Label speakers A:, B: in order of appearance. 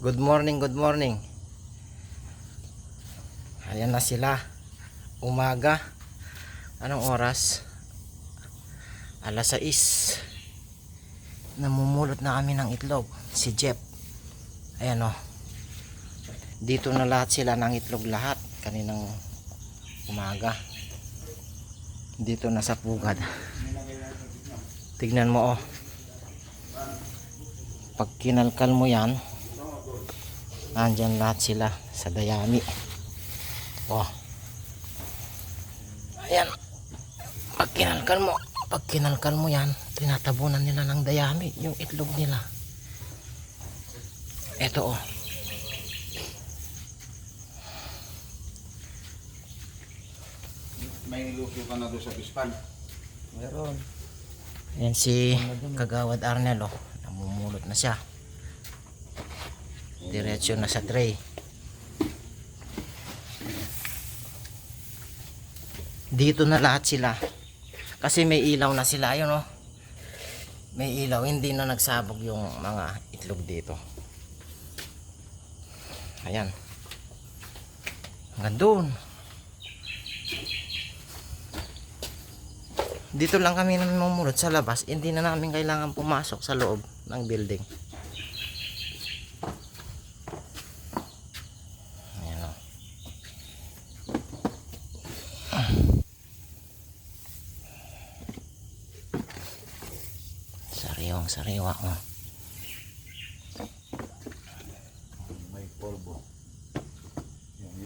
A: Good morning, good morning. Ayan na sila. Umaga. Anong oras? Alas 6. Namumulot na kami ng itlog. Si Jeff. Ayan o. Dito na lahat sila ng itlog lahat. Kaninang umaga. Dito na sa pugad. Tignan mo o. Pag kinalkal mo yan, nandyan lahat sila sa dayami. Oh. Ayan. Pag kinalkal mo yan, tinatabunan nila ng dayami yung itlog nila. Ito oh.
B: May luto ka na doon sa pispan?
A: Meron. Ayan si Kagawad Arnel oh. Namumulot na siya. Diretso na sa tray. Dito na lahat sila. Kasi may ilaw na sila. Ayun oh. May ilaw. Hindi na nagsabog yung mga itlog dito. Ayan. Hanggang doon. Dito lang kami namumulot sa labas. Hindi na namin kailangan pumasok sa loob ng building. Ayan o. Sariwang sariwa o.